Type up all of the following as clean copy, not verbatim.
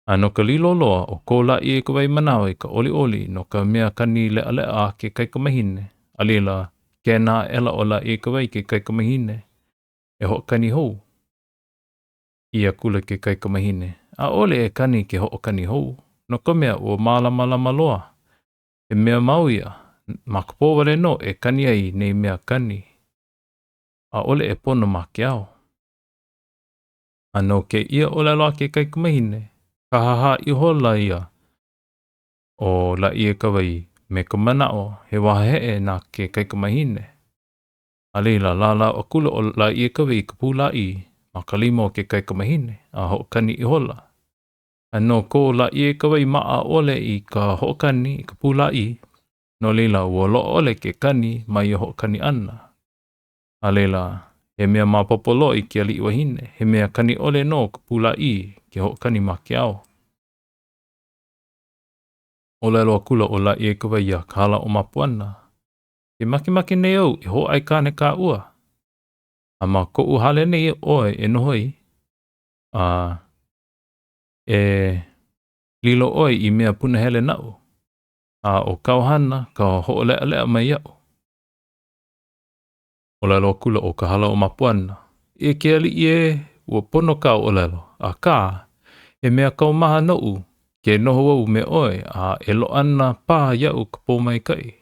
No ka lilo loa o ko la I ka wai manawa I ka oli oli no ka mea kani lea lea a ke kai ka mahine. Alila, ke nā ela o la I ka wai ke kai ka mahine. E ho kani hou. Ia kula ke kai ka mahine. A ole e kani ke ho kani hou. No ka mea o malama lama loa. E mea mau ia. Makapo wale no e kani ai nei mea kani. A ole e pono ma ke ao. Ano ke ia o la loa ke kai ka mahine. Ka haha I hola ia. O la ia ka wai. Me ka mana o he waha hee na ke kai ka mahine. Alila la o kula o la ia ka wai ka pula I. Ma ka lima o ke kai ka mahine. A ho kani I hola. Ano ko la ia ka wai maa ole I ka ho kani I ka pula I. No lila ua lo ole ke kani mai ho kani ana. Alila he mea mapopolo I ke ali wahine. He mea kani ole no ka pula I ke ho kani ma ke ao. O lelo kula o la ia ka wai a kala o mapuana. Ke maki nei au I ho ai kane ka ua. Ama ko uhale nei oe e nohoi. E lilo oi I mea puna hele nau. O kauhana ka ho lea lea mai au. O lelo kula o ka hala o mapuana. E ke ali e ua pono kau o lelo. A ka e mea kau maha nou. Ke noho au me oe a e lo ana pā iau ka pō mai kai.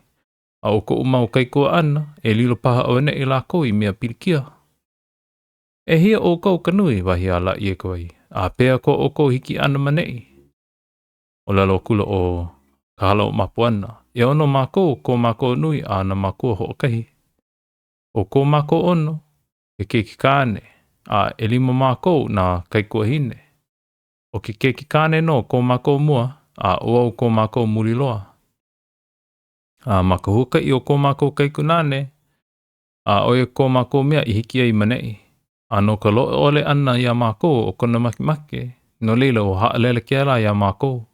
A o ko umau kai kua ana e lilo paha o ne I la koi mea pirikia. E hia o kau kanui wahi a la ia kawai. A pea ko o kou hiki ana manei. O lalo kula o ka hala o mapuana. E ono mako ko mako nui a na mako ho o kahi. O ko mako ono e keiki kāne. A e lima mako na kai kua hine. O ke keiki kāne no ko mako mua a o au ko mako muliloa. A makahuka I o ko mako kai kunane. A oe ko mako mea I hiki ai manei. Ano ka lo ole ana ia mako o kona makimake. No leila o haalele ke ala ia mako.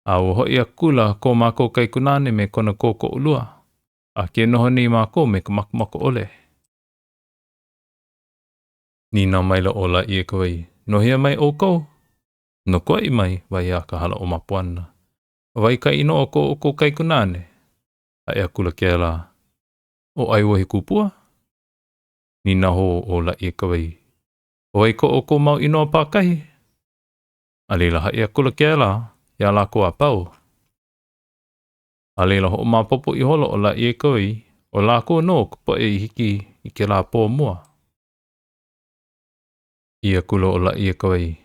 A o hoi a kula ko mako kai kunane me kona koko ulua. A ke noho ni mako me ka makamako ole. Nina maila o la ia kawai. No hia mai o kou? No koa I mai vai a ka hala o mapuana. Vai ka ino o ko kai kunane. A ea kula ke ala. O ai wahi kupua? Nina ho o la ia kawai. O ai ko o ko mau ino a pākahi? Alila ha ea kula ke ala. Ia la ko a pau. Alila ho mapopo I holo o la ia kawai. O la ko no kupo e hiki I ke la pō mua. Ia kula o la ia kawai.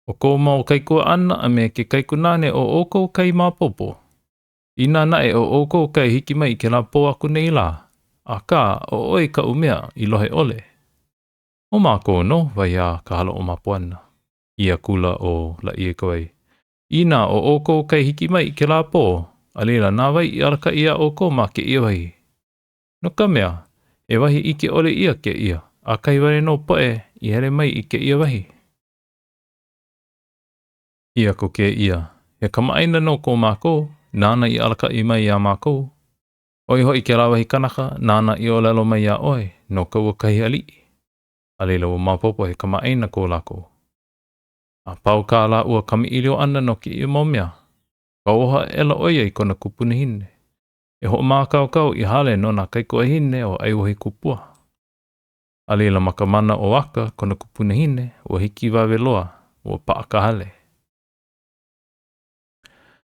O ko mau kai kua ana a me ke kai kunane o oko kai mapopo. Ina nae o oko kai hiki mai ke la pō aku nei la. A ka o oi ka umea I lohe ole. O mako no vai a ka hala o mapuana. Ia kula o la ia kawai. Ina o oko kai hiki mai ke la pō. Alila nā vai I alaka ia oko ma ke ia wahi. No ka mea, e wahi I ke ole ia ke ia. A kai wale no poe I hele mai I ke ia wahi. Ia ko ke ia. He kamaaina no ko mako. Nāna I alaka I mai ia mako. Oi hoi ke la wahi kanaka. Nāna I o lelo mai ia oe. No ka ua kahi ali. Alila ua mapopo he kamaaina ko lako. A pau ka la ua kami ilio ana no ki ia momia. Ka oha ela oia I kona kupuna hine. E ho maa kau I hale no na kai kua hine o ai wahi kupua. Alila makamana o waka kona kupuna hine o hiki wawe loa o paa ka hale.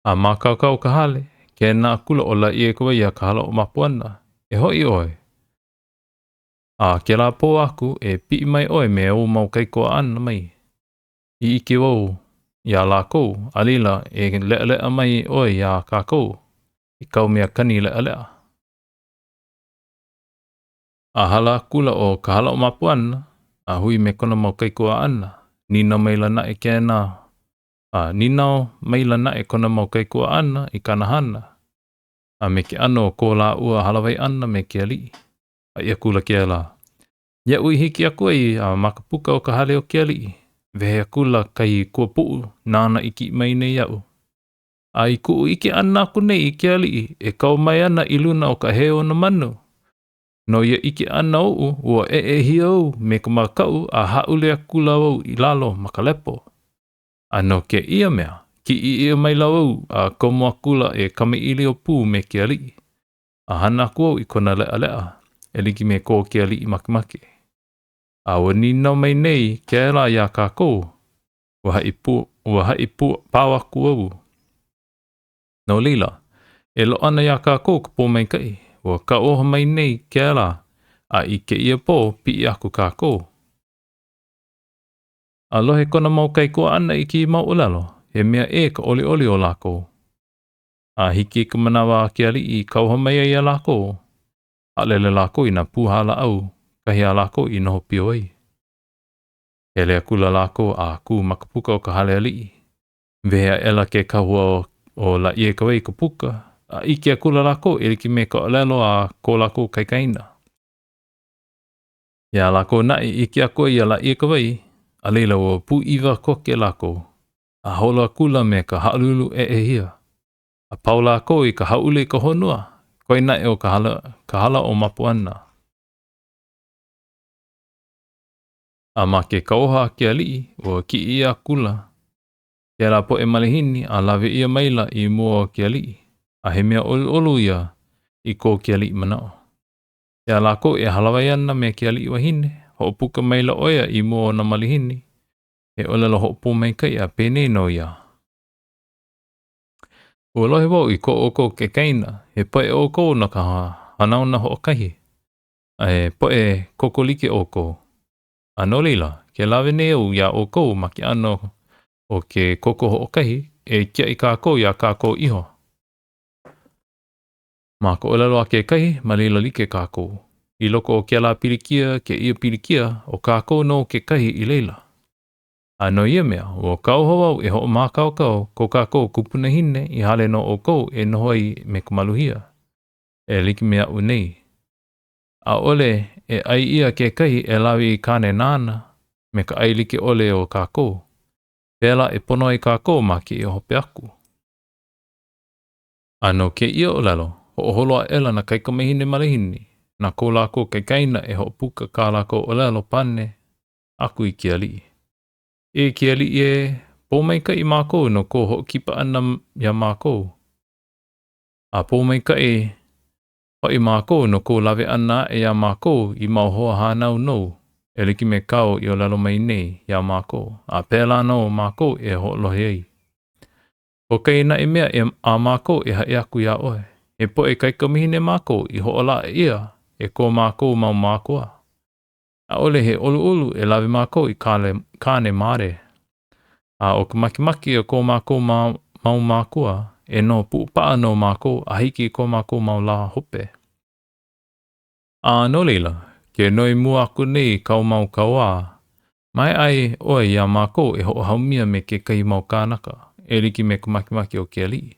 A maa kau ka hale, ke nā kula o la ia kua ia ka hala o mapuana. E hoi oe. A ke la pō aku e pi mai oe me o mau kai kua ana mai. I ike wau. Ia la kou, alila e lea lea mai oe ia kākou. I kau mea kani lea lea. A hala kula o ka hala o mapuana, a hui me kona mau kai kua ana. Nina maila na e kena. Nina maila na e kona mau kai kua ana I kana hana. A me ke ano ko la ua halawai ana me ke ali. A ia kula ke ala. Ia ui hiki aku ai a makapuka o ka hale o ke ali. Vehe kula kai kua puu nāna iki mai nei au. A I kuu ike ana aku nei I ke ali e kau mai ana I luna o ka heo na manu. No ia ike ana ou ua hi au me ka makau a haule a kula au I lalo makalepo. Ano ke ia mea, ki ia mai lau a komo akula e kame ili o pū me ke ali. A hana kua I kona lea lea, e liki me ko ke ali I makimake. A wani no mai nei ke ala ia kako, wa hai pu pawa kuau. No lila, e lo ana ia kako kupo mai kai, wa ka oha mai nei ke ala, a I ke ia po pi I aku kako. Alohe kona mau kai kua ana I ki mau ulalo, he mea e ka oli oli o lako. A hiki ka manawa ke ali I kauha mai ia lako, a lele lako I na puhala au, kahi a lako I noho pio ai. He lea kula lako a ku makapuka o ka hale ali. Vea ela ke kahua o la ie kawai ka puka, a iki a kula lako e liki me ka olelo a ko lako kaikaina. Ia lako nai iki a koe ia la ie kawai, a leila o pu iwa koke lako, a hola kula me ka haululu e hia. A paula ko I ka haule ka honua, koe nai o ka hala o mapuana. A ma ke kauha ke ali o ki ia kula. Ke la po e malihini a lawe ia maila I mua ke ali, a he mea olu ia I ko ke ali manao. Ia lako e halawaiana me ke ali wahine, ho puka maila oia I mua na malihini, e olelo ho po mai kai a pene no ia. Ua lohe wau I ko oko ke kaina, he poe oko na ka hanau na ho kahi, a he poe kokolike oko. A no lila, ke lawe ne au ia oko ma ke ano o ke koko ho kahi, e kia I kako ia kako iho. Ma ko olelo a ke kahi, ma lila like kako. I loko o ke la pilikia, ke ia pilikia, o kako no ke kahi I leila. A no ia mea, o kau hawau e ho ma kau ko kako kupuna hine I hale no o kou e nohoi me kumaluhia. E liki mea unei. A ole e ai ia ke kahi e lawi I kane nana, me ka ai like ole o kako. Pela e pono I kako ma ki I hope aku. Ano ke ia o lalo, ho holoa ela na kai kamehine malihini, na ko lako kai kaina e ho puka ka lako o lalo pane, aku I ki ali. E ki ali e po mai ka I mako no ko ho kipa ana ya mako. A po mai ka ho I mako no ko lawe ana e ya mako I mau hoa hanau no, e liki me kau I o lalo mai nei ya mako, a pela no mako e ho lohe ai. O kei na e mea e a mako e hae aku ia oe. E po e kai kamihine mako I ho ola ia e ko mako mau makoa. A ole he olu olu e lawe mako I kane mare. A o ka makimaki o ko mako mau makoa e no puupaa no mako a hiki ko mako mau la hope. A no leila, ke noi mua aku nei kau mau kaua. Mai ai oe ia mako e ho haumia me ke kai mau kanaka. E liki me ka makimaki o ke ali.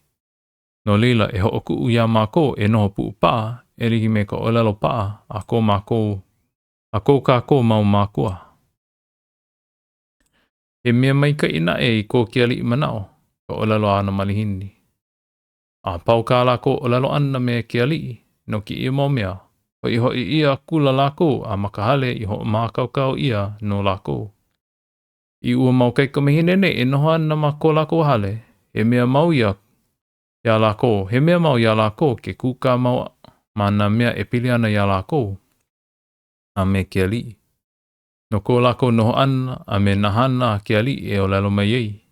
No lila e ho oku uia mako e noho puu paa, e liki me ka olelo paa, a ko mako, a ko kako mau makoa. E mea mai ka ina e I ko ke ali manao, ka olelo ana malihini. A pau ka lako olelo ana me ke ali, no ki ia mau mea, ho I ia kula lako a makahale I ho makaukau ia no lako. I ua mau kai kamehine ne e noho ana ma ko lako hale, e mea mau ia lako, he mea mau ia lako ke kuka mau mana mea e pili ana ia lako, a me ke ali. No ko lako noho ana, a me nahana ke ali e o lalo mai ei.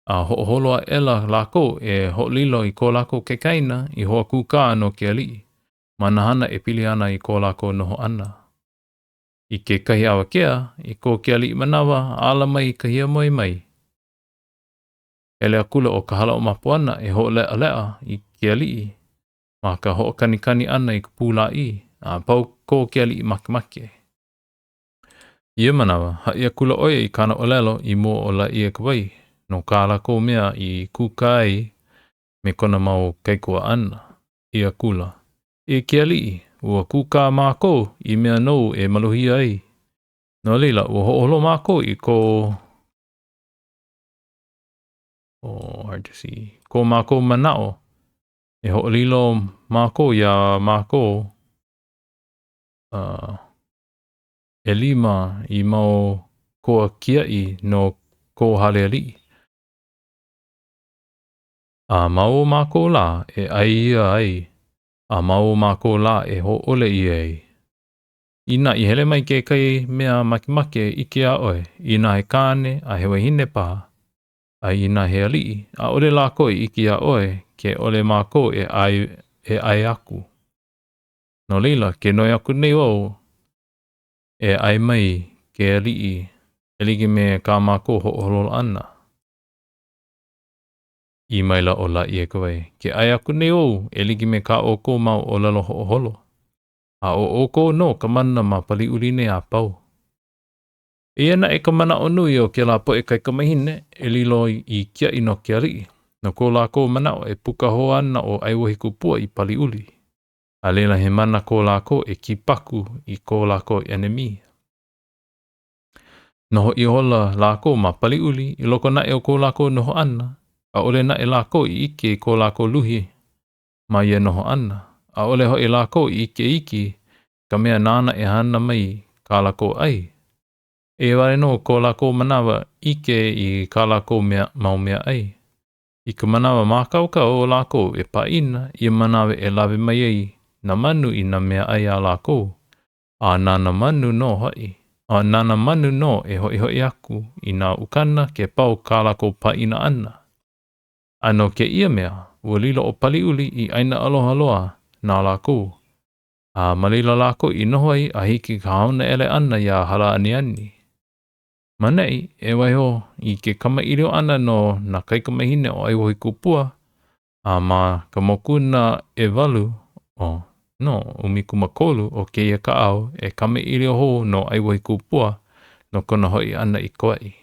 A ho holoa ela lako e ho lilo I ko lako ke kaina I hoa kuka no ke ali, ma nahana e pili ana I ko lako noho ana. I ke kahi awa kea, I ko ke ali manawa, ala mai kahia moi mai. Ele akula o ka hala o mapuana e ho lea lea I ke ali, ma ka ho kanikani ana I ka pula I, a pau ko ke ali I makemake. Ia manawa, haia kula oia I kana olelo I mua o la ia kawai, no ka lako mea I kukai me kona mau kaikua ana. Ia kula. E ke ali, ua kuka mako I mea nou e maluhia ai. No lila, ua ho'olo mako I ko... hard to see. Ko mako manao. E ho'olilo mako ia mako... e lima I mau koa kiai no ko hale ali. A mau mako la e ai ia ai. A mau mako la e ho ole i ai. Ina I hele mai ke kai mea makimake ike a oe. Ina he kāne a he wahine paha. A ina he alii. A ole lako I iki a oe ke ole mako e ai aku. No leila ke noi aku nei o e ai mai ke alii. E ligi me ka mako ho holol ana. I maila o la I e kawai. Ke ai aku nei o e ligi me ka oko mau o lalo ho holo. A o oko no ka mana ma pali urine a pau. E ana e ka mana o nui o ke la po e kai kamahine e lilo I kia ino ke alii. No ko la ko mana o e puka ho ana o ai wahi kupua I pali uli. A leila he mana ko la ko e kipaku I ko la ko enemy. Noho I hola la ko ma pali uli I loko na e o ko la ko noho ana. A ole na e la ko I ike ko la ko luhi ma ia noho ana. A ole ho e la ko I ike iki ka mea nana e hana mai ka la ko ai. E ware no ko la ko manawa ike I ka la ko mau mea ai. I ka manawa mākauka o la ko e paina I manawa e lawe mai ai na manu I na mea ai a la ko. A nana manu no hoi. A nana manu no e hoi aku I nā ukana ke pau ka la ko paina ana. Ano ke ia mea, ua lilo o pali uli I aina aloha loa nā la ko. A malila la ko I noho ai a hiki ka hauna ele ana ia hala ani ani. Manei, e waiho I ke kama irio ana no na kaikamahine o aiwohi kupua, a ma ka mokuna e walu o no umikumakolu o ke ia ka au e kama irio ho no aiwohi kupua no kona hoi ana I koai.